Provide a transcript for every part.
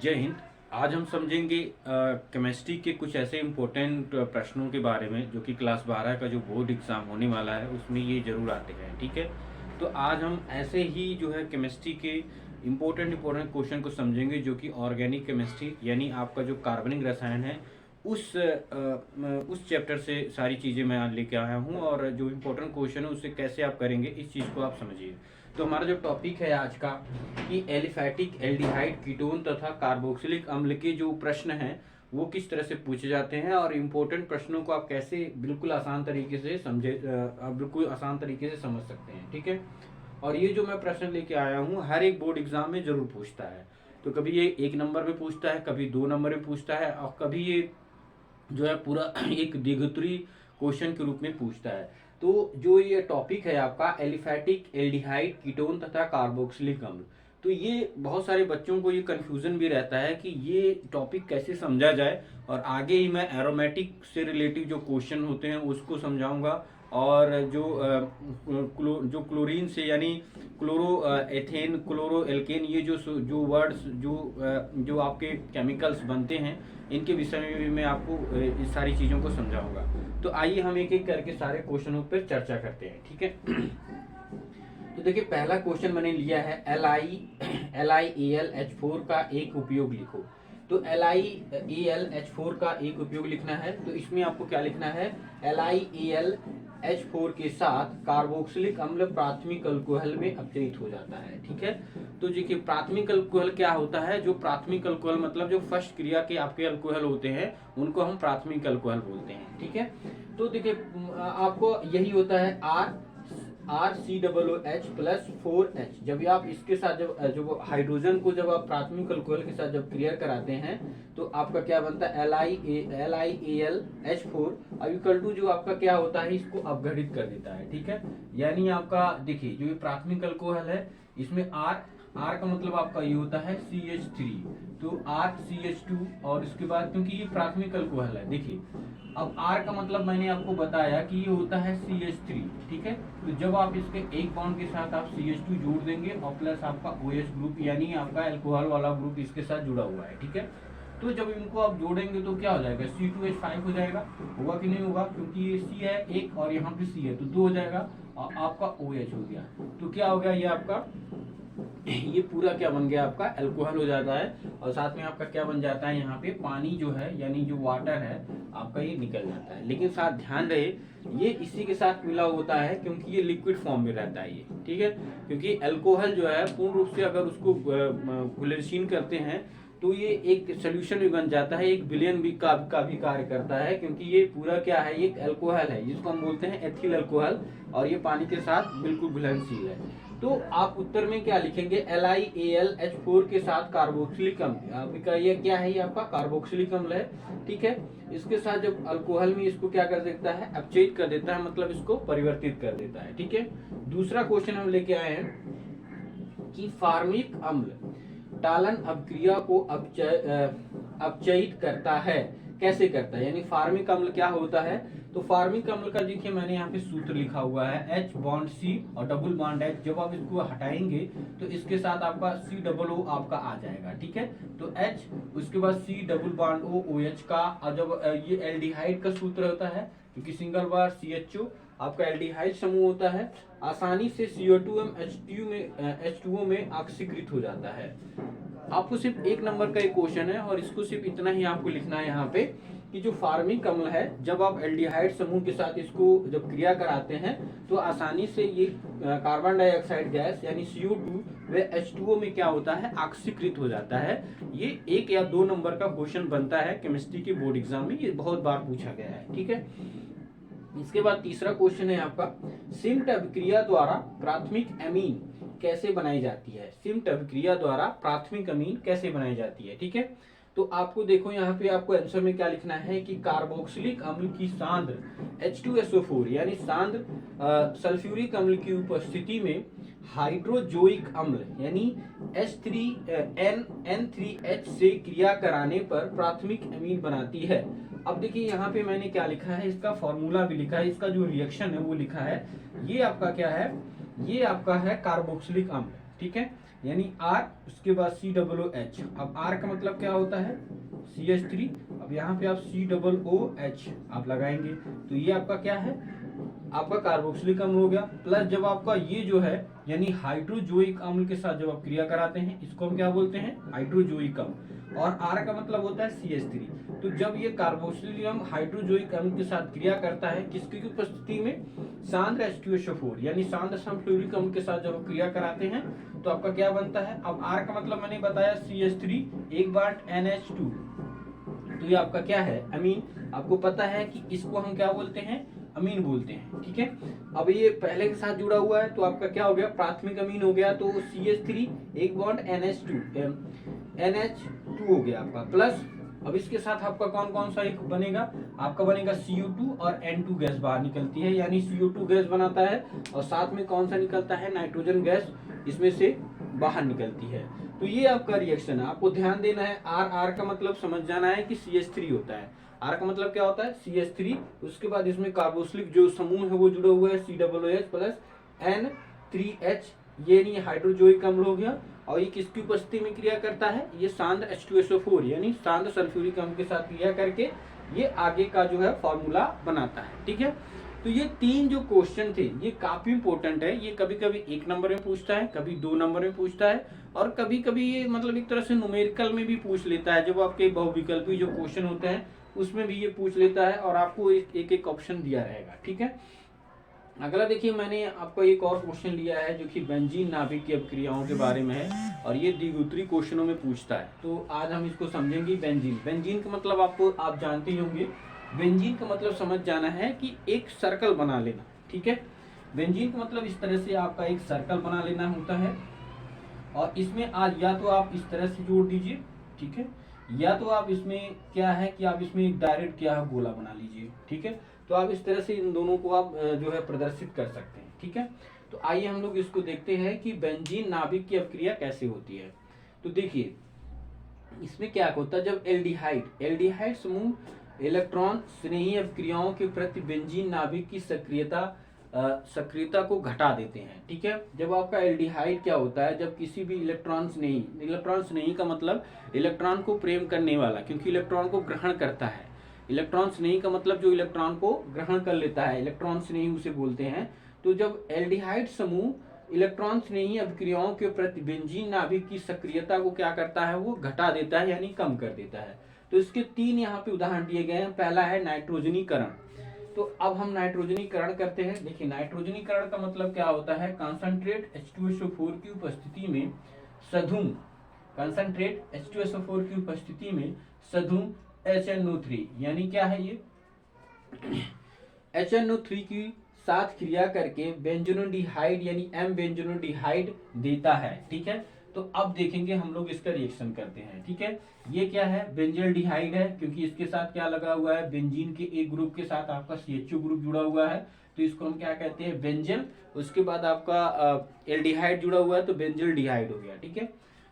जय हिंद। आज हम समझेंगे केमिस्ट्री के कुछ ऐसे इम्पोर्टेंट प्रश्नों के बारे में जो कि क्लास 12 का जो बोर्ड एग्ज़ाम होने वाला है उसमें ये ज़रूर आते हैं। ठीक है, तो आज हम ऐसे ही जो है केमिस्ट्री के इम्पोर्टेंट क्वेश्चन को समझेंगे जो कि ऑर्गेनिक केमिस्ट्री यानी आपका जो कार्बनिक रसायन है उस चैप्टर से सारी चीज़ें मैं आज लेके आया हूँ। और जो इम्पोर्टेंट क्वेश्चन है उससे कैसे आप करेंगे इस चीज़ को आप समझिए। तो हमारा जो टॉपिक है आज का कि एलिफैटिक एल्डिहाइड कीटोन तथा कार्बोक्सिलिक अम्ल के जो प्रश्न हैं वो किस तरह से पूछे जाते हैं और इम्पोर्टेंट प्रश्नों को आप कैसे बिल्कुल आसान तरीके से बिल्कुल आसान तरीके से समझ सकते हैं। ठीक है, और ये जो मैं प्रश्न लेके आया हूँ हर एक बोर्ड एग्जाम में जरूर पूछता है। तो कभी ये 1 नंबर में पूछता है, कभी 2 नंबर में पूछता है और कभी ये जो है पूरा एक दीर्घोत्तरीय क्वेश्चन के रूप में पूछता है। तो जो ये टॉपिक है आपका एलिफैटिक एल्डिहाइड कीटोन तथा कार्बोक्सिलिक अम्ल, तो ये बहुत सारे बच्चों को ये कंफ्यूजन भी रहता है कि ये टॉपिक कैसे समझा जाए। और आगे ही मैं एरोमेटिक से रिलेटिव जो क्वेश्चन होते हैं उसको समझाऊंगा। और जो क्लोरीन से यानी क्लोरो एथेन क्लोरो एल्केन ये जो वर्ड्स जो आपके केमिकल्स बनते हैं इनके विषय में भी मैं आपको इस सारी चीज़ों को समझाऊंगा। तो आइए हम एक एक करके सारे क्वेश्चनों पर चर्चा करते हैं। ठीक है, तो देखिए पहला क्वेश्चन मैंने लिया है LiAlH4 का एक उपयोग लिखो। तो LiAlH4 का एक उपयोग लिखना है तो इसमें आपको क्या लिखना है, LiAlH4 के साथ कार्बोक्सिलिक अम्ल प्राथमिक अल्कोहल में अपचयित हो जाता है। ठीक है, तो देखिए प्राथमिक अल्कोहल क्या होता है, जो प्राथमिक अल्कोहल मतलब जो फर्स्ट क्रिया के आपके अल्कोहल होते हैं उनको हम प्राथमिक अल्कोहल बोलते हैं। ठीक है, तो देखिए आपको यही होता है RCOOH+4H। जब आप इसके साथ जब हाइड्रोजन को जब आप प्राथमिक अल्कोहल के साथ जब क्रिया कराते हैं तो आपका क्या बनता है LiAlH4 अब इक्वल टू जो आपका क्या होता है इसको अपघटित कर देता है। ठीक है, यानी आपका देखिए जो ये प्राथमिक अल्कोहल है इसमें R का मतलब आपका ये होता है CH3, तो RCH2 और इसके बाद क्योंकि ये प्राथमिक अल्कोहल है देखिए अब R का मतलब मैंने आपको बताया कि ये होता है CH3। ठीक है, तो जब आप इसके एक बॉन्ड के साथ आप CH2 जोड़ देंगे और प्लस आपका OH ग्रुप यानी आपका अल्कोहल वाला ग्रुप इसके साथ जुड़ा हुआ है। ठीक है, तो जब इनको आप जोड़ेंगे तो क्या हो जाएगा C2H5 हो जाएगा, होगा कि नहीं होगा, क्योंकि ये C है एक और यहाँ पे C है तो 2 हो जाएगा और आपका OH हो गया। तो क्या हो गया ये आपका ये पूरा क्या बन गया आपका अल्कोहल हो जाता है और साथ में आपका क्या बन जाता है यहाँ पे पानी जो है यानी जो वाटर है आपका ये निकल जाता है। लेकिन साथ ध्यान रहे ये इसी के साथ मिला होता है क्योंकि ये लिक्विड फॉर्म में रहता है ये। ठीक है, क्योंकि अल्कोहल जो है पूर्ण रूप से अगर उसको घुलनशील करते हैं तो ये एक सोल्यूशन भी बन जाता है, एक विलयन भी का भी कार्य करता है क्योंकि ये पूरा क्या है एक अल्कोहल है जिसको हम बोलते हैं एथिल अल्कोहल और ये पानी के साथ बिल्कुल घुलनशील है। तो आप उत्तर में क्या लिखेंगे LiAlH4 के साथ कार्बोक्सिलिक अम्ल, आपका ये क्या है ये आपका कार्बोक्सिलिक अम्ल है। ठीक है, इसके साथ जब अल्कोहल में इसको क्या कर देता है अपचयित कर देता है, मतलब इसको परिवर्तित कर देता है। ठीक है, दूसरा क्वेश्चन हम लेके आए हैं कि फार्मिक अम्ल टालन अभिक्रिया को अपचयित करता है, कैसे करता है, यानी फार्मिक अम्ल क्या होता है। तो फार्मिक अम्ल का देखिए मैंने यहाँ पे सूत्र लिखा हुआ है H बॉन्ड C और डबल बॉन्ड H। जब आप इसको हटाएंगे तो इसके साथ आपका COO आपका आ जाएगा। ठीक है, तो H उसके बाद C double bond O OH का, और जब ये एल्डिहाइड का सूत्र होता है क्योंकि सिंगल बार CHO आपका एल्डिहाइड समूह होता है, आसानी से H2O में ऑक्सीकृत हो जाता है। आपको सिर्फ 1 नंबर का एक क्वेश्चन है और इसको सिर्फ इतना ही आपको लिखना है यहाँ पे कि जो फार्मिक अम्ल है जब आप एल्डिहाइड समूह के साथ इसको जब क्रिया कराते हैं तो आसानी से ये कार्बन डाइऑक्साइड गैस यानी CO2 व H2O में क्या होता है ऑक्सीकृत हो जाता है। ये 1 या 2 नंबर का क्वेश्चन बनता है केमिस्ट्री के बोर्ड एग्जाम में, ये बहुत बार पूछा गया है। ठीक है, इसके बाद तीसरा क्वेश्चन है आपका सिम्ट अभिक्रिया द्वारा प्राथमिक अमीन कैसे बनाई जाती है। सिम्ट अभिक्रिया द्वारा प्राथमिक अमीन कैसे बनाई जाती है। ठीक है, तो आपको देखो यहाँ पे आपको आंसर में क्या लिखना है कि कार्बोक्सिलिक अम्ल की सांद्र H2SO4 यानी सांद्र सल्फ्यूरिक अम्ल की उपस्थिति में हाइड्रोजोइक अम्ल यानी H3N3H से क्रिया कराने पर प्राथमिक अमीन बनाती है। अब देखिए यहाँ पे मैंने क्या लिखा है, इसका फॉर्मूला भी लिखा है, इसका जो रिएक्शन है वो लिखा है। ये आपका क्या है, ये आपका है कार्बोक्सिलिक अम्ल। ठीक है, यानी R उसके बाद COOH। अब R का मतलब क्या होता है CH3, अब यहाँ पे आप COOH आप लगाएंगे तो ये आपका क्या है, आपका कार्बोक्सिलिक अम्ल हो गया। प्लस जब आपका ये जो है यानी हाइड्रोजोइक अम्ल के साथ जब आप क्रिया कराते हैं इसको हम क्या बोलते हैं, हाइड्रोजोइक अम्ल। और R का मतलब होता है CH3। तो जब ये कार्बोक्सिलिक अम्ल हाइड्रोजोइक अम्ल के साथ क्रिया करता है किसकी उपस्थिति में, सांद्र H2SO4 यानी सांद्र सल्फ्यूरिक अम्ल के साथ जब क्रिया कराते हैं तो आपका क्या बनता है। अब R का मतलब मैंने बताया CH3 एक बार NH2, तो ये आपका क्या है अमीन। आपको पता है कि इसको हम क्या बोलते हैं, अमीन बोलते हैं, ठीक है। अब ये पहले के साथ जुड़ा हुआ है तो आपका क्या हो गया, प्राथमिक अमीन हो गया। तो CH3 एक बॉन्ड NH2 हो गया आपका। प्लस अब इसके साथ आपका कौन कौन सा एक बनेगा, आपका बनेगा CO2 और N2 गैस बाहर निकलती है, यानी CO2 गैस बनाता है और साथ में कौन सा निकलता है, नाइट्रोजन गैस इसमें से बाहर निकलती है। तो ये आपका रिएक्शन है, आपको ध्यान देना है। R का मतलब समझ जाना है कि CH3 होता है। R का मतलब क्या होता है CH3, उसके बाद इसमें कार्बोक्सिलिक जो समूह है वो जुड़ा हुआ है COOH प्लस N3H, ये नहीं हाइड्रोजोइक अम्ल हो गया। और ये किसकी उपस्थिति में क्रिया करता है, ये सांद्र H2SO4 यानी सांद्र सल्फ्यूरिक अम्ल के साथ क्रिया करके ये आगे का जो है फॉर्मूला बनाता है, ठीक है। तो ये तीन जो क्वेश्चन थे ये काफी इंपॉर्टेंट है। ये कभी कभी 1 नंबर में पूछता है, कभी 2 नंबर में पूछता है, और कभी कभी ये मतलब एक तरह से न्यूमेरिकल में भी पूछ लेता है। जब आपके बहुविकल्पी जो क्वेश्चन होते हैं उसमें भी ये पूछ लेता है और आपको एक एक ऑप्शन दिया रहेगा, ठीक है। अगला देखिए, मैंने आपको एक और क्वेश्चन लिया है जो कि बेंजीन नाभिक की अपक्रियाओं के बारे में है और ये द्विगुत्री क्वेश्चनों में पूछता है। तो आज हम इसको समझेंगे। बेंजीन का मतलब आपको आप जानते ही होंगे। बेंजीन का मतलब समझ जाना है कि एक सर्कल बना लेना, ठीक है। बेंजीन का मतलब इस तरह से आपका एक सर्कल बना लेना होता है और इसमें आज या तो आप इस तरह से जोड़ दीजिए, ठीक है, या तो आप इसमें क्या है कि आप इसमें एक डायरेक्ट क्या है गोला बना लीजिए, ठीक है। तो आप इस तरह से इन दोनों को आप जो है प्रदर्शित कर सकते हैं, ठीक है। तो आइए हम लोग इसको देखते हैं कि बेंजीन नाभिक की अपक्रिया कैसे होती है। तो देखिए इसमें क्या होता है, जब एल्डिहाइड समूह इलेक्ट्रॉन स्नेही अपक्रियाओं के प्रति बेंजीन नाभिक की सक्रियता को घटा देते हैं, ठीक है। जब आपका एल्डिहाइड क्या होता है, जब किसी भी इलेक्ट्रॉन स्नेही का मतलब इलेक्ट्रॉन को प्रेम करने वाला, क्योंकि इलेक्ट्रॉन को ग्रहण करता है। इलेक्ट्रॉन स्नेही का मतलब जो इलेक्ट्रॉन को ग्रहण कर लेता है, इलेक्ट्रॉन स्नेही उसे बोलते हैं। तो जब एल्डिहाइड समूह इलेक्ट्रॉन स्नेही अपक्रियाओं के प्रति बेंजीन नाभिक की सक्रियता को क्या करता है, वो घटा देता है यानी कम कर देता है। तो इसके 3 यहाँ पे उदाहरण दिए गए हैं। पहला है नाइट्रोजनीकरण। तो अब हम नाइट्रोजनीकरण करते हैं। देखिए नाइट्रोजनीकरण का मतलब क्या होता है, कंसंट्रेट H2SO4 की उपस्थिति में सधुम HNO3 यानी क्या है ये HNO3 की साथ क्रिया करके बेंजोनोडिहाइड यानी M बेंजोनोडिहाइड देता है, ठीक है। तो अब देखेंगे हम लोग इसका रिएक्शन करते हैं, ठीक है। ये क्या है, बेंजल्डिहाइड है, क्योंकि इसके साथ क्या लगा हुआ है, बेंजीन के एक ग्रुप के साथ आपका CHO ग्रुप जुड़ा हुआ है, तो इसको हम क्या कहते हैं, बेंजल। उसके बाद आपका एल्डिहाइड जुड़ा हुआ है तो बेंजल्डिहाइड हो गया, ठीक है।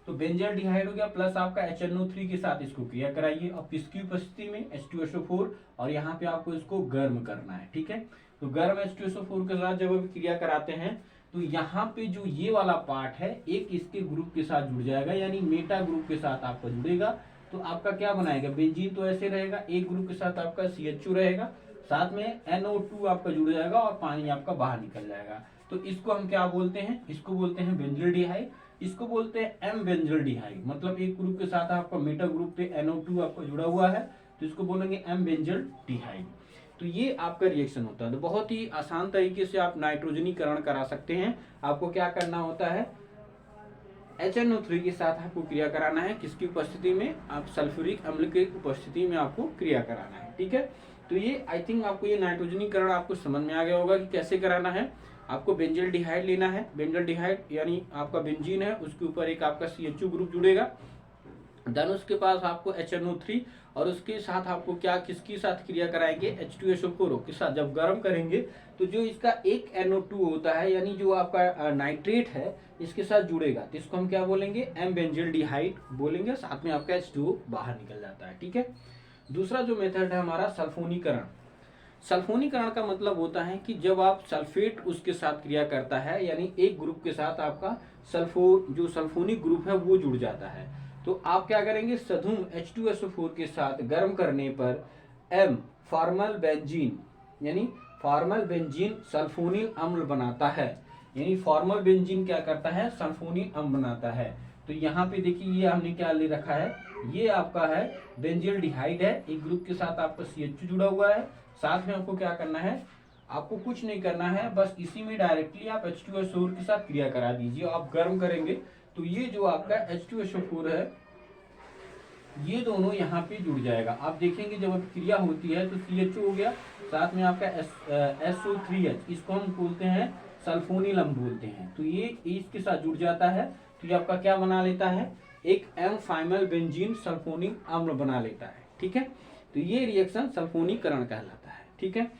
तो बेंजल्डिहाइड हो गया, प्लस आपका HNO3 के साथ इसको क्रिया कराइए। अब किसकी उपस्थिति में, H2SO4, और यहाँ पे आपको इसको गर्म करना है, ठीक है। तो गर्म H2SO4 के साथ जब आप क्रिया कराते हैं तो यहाँ पे जो ये वाला पार्ट है एक इसके ग्रुप के साथ जुड़ जाएगा, यानी मेटा ग्रुप के साथ आपका जुड़ेगा। तो आपका क्या बनाएगा, बेंजीन तो ऐसे रहेगा, एक ग्रुप के साथ आपका CHO रहेगा, साथ में NO2 आपका जुड़ जाएगा और पानी आपका बाहर निकल जाएगा। तो इसको हम क्या बोलते हैं, इसको बोलते हैं बेंजल्डिहाइड, इसको बोलते हैं M बेंजल्डिहाइड। मतलब एक ग्रुप के साथ आपका मेटा ग्रुप पे NO2 आपका जुड़ा हुआ है तो इसको बोलेंगे M बेंजल्डिहाइड। तो ये आपका रिएक्शन होता है। तो बहुत ही आसान तरीके से आप नाइट्रोजनीकरण करा सकते हैं। आपको क्या करना होता है, HNO3 के साथ आपको क्रिया कराना है, किसकी उपस्थिति में, आप सल्फ्यूरिक अम्ल की उपस्थिति में आपको क्रिया कराना है, ठीक है। तो ये आई थिंक आपको ये नाइट्रोजनीकरण आपको समझ में आ गया होगा कि कैसे कराना है। आपको बेंजल्डिहाइड लेना है, बेंजल्डिहाइड यानी आपका बेंजीन है, उसके ऊपर एक आपका CHO ग्रुप जुड़ेगा, देन उसके पास आपको HNO3 और उसके साथ आपको क्या किसके साथ क्रिया कराएंगे, H2SO4 के साथ जब गर्म करेंगे तो जो इसका एक NO2 होता है यानी जो आपका नाइट्रेट है इसके साथ जुड़ेगा, तो इसको हम क्या बोलेंगे, M बेंजल्डिहाइड बोलेंगे, साथ में आपका H2O बाहर निकल जाता है, ठीक है। दूसरा जो मेथड है हमारा सल्फोनीकरण। सल्फोनीकरण का मतलब होता है कि जब आप सल्फेट उसके साथ क्रिया करता है, यानी एक ग्रुप के साथ आपका जो सल्फोनिक ग्रुप है वो जुड़ जाता है, तो आप क्या करेंगे, सधुम H2SO4 के साथ गर्म करने पर M फॉर्मल बेंजीन यानी फॉर्मल बेंजीन सल्फोनिल अम्ल बनाता है। यानी फॉर्मल बेंजीन क्या करता है, सल्फोनिल अम्ल बनाता है। तो यहाँ पे देखिए ये हमने क्या ले रखा है, ये आपका है बेंजील्डिहाइड है, एक ग्रुप के साथ आपका CH2 जुड़ा हुआ है। साथ में आपको क्या करना है, आपको कुछ नहीं करना है, बस इसी में डायरेक्टली आप H2SO4 के साथ क्रिया करा दीजिए। आप गर्म करेंगे तो ये जो आपका H2SO4 है ये दोनों यहाँ पे जुड़ जाएगा। आप देखेंगे जब क्रिया होती है तो CH2 हो गया, साथ में आपका SO3H, इसको हम बोलते हैं सल्फोनिल अम्ल बोलते हैं। तो ये इसके साथ जुड़ जाता है, तो ये आपका क्या बना लेता है, एक M फाइमल बेंजीन सल्फोनिक अम्ल बना लेता है। ठीक है, तो ये रिएक्शन सल्फोनीकरण कहलाता है। ठीक है,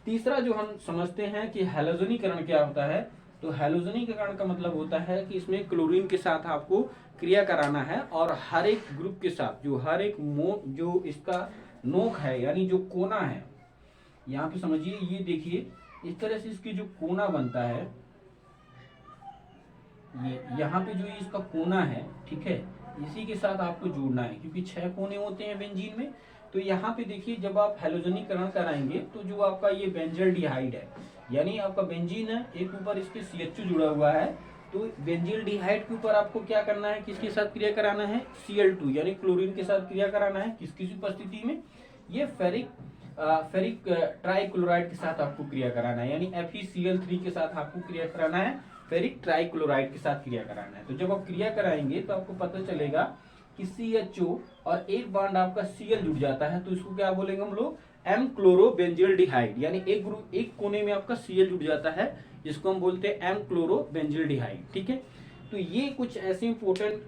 तीसरा जो हम समझते हैं कि हैलोजनीकरण क्या होता है, तो हैलोजनीकरण का मतलब होता है कि इसमें क्लोरीन के साथ आपको क्रिया कराना है, और हर एक ग्रुप के साथ जो हर एक जो इसका नोक है यानी जो कोना है, यहाँ पे समझिए, ये देखिए इस तरह से इसकी जो कोना बनता है, ये यहाँ पे जो इसका कोना है, ठीक है, इसी के साथ आपको जोड़ना है, क्योंकि 6 कोने होते हैं बेंजीन में। तो यहाँ पे देखिए जब आप हैलोजनीकरण कराएंगे तो जो आपका ये बेंजील्डिहाइड है, यानी आपका बेंजीन है, एक ऊपर इसके CH2 जुड़ा हुआ है, तो बेंजील्डिहाइड के ऊपर आपको क्या करना है, किसके साथ क्रिया कराना है, Cl2 यानी क्लोरीन के साथ क्रिया कराना है। किसकी उपस्थिति में, ये फेरिक ट्राइक्लोराइड के साथ आपको क्रिया कराना है, यानी FeCl3 के साथ आपको क्रिया कराना है, फेरिक ट्राइक्लोराइड के साथ क्रिया कराना है। तो जब आप क्रिया कराएंगे तो आपको पता चलेगा कि CHO और एक बॉन्ड आपका Cl जुड़ जाता है, तो इसको क्या बोलेंगे हम लोग, M क्लोरोबेंजील्डिहाइड, यानी एक कोने में आपका Cl जुड़ जाता है, जिसको हम बोलते हैं M क्लोरोबेंजील्डिहाइड। ठीक है, तो ये कुछ ऐसे इंपोर्टेंट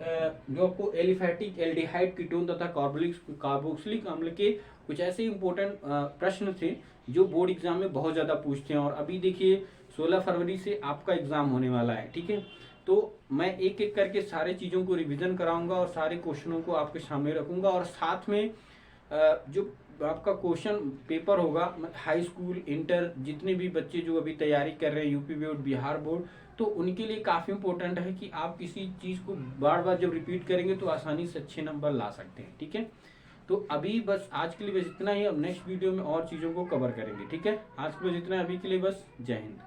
जो आपको एलिफैटिक एल्डिहाइड कीटोन तथा कार्बोक्सिलिक अम्ल के कुछ ऐसे इंपोर्टेंट प्रश्न थे जो बोर्ड एग्जाम में बहुत ज्यादा पूछते हैं। और अभी देखिए 16 फरवरी से आपका एग्जाम होने वाला है। ठीक है, तो मैं एक एक करके सारे चीजों को रिवीजन कराऊंगा और सारे क्वेश्चनों को आपके सामने रखूंगा, और साथ में जो आपका क्वेश्चन पेपर होगा, हाई स्कूल इंटर जितने भी बच्चे जो अभी तैयारी कर रहे हैं, यूपी बोर्ड बिहार बोर्ड, तो उनके लिए काफी इंपॉर्टेंट है कि आप किसी चीज को बार बार जब रिपीट करेंगे तो आसानी से अच्छे नंबर ला सकते हैं। ठीक है, तो अभी बस आज के लिए बस इतना ही, अब नेक्स्ट वीडियो में और चीजों को कवर करेंगे। ठीक है, आज के लिए इतना, अभी के लिए बस, जय हिंद।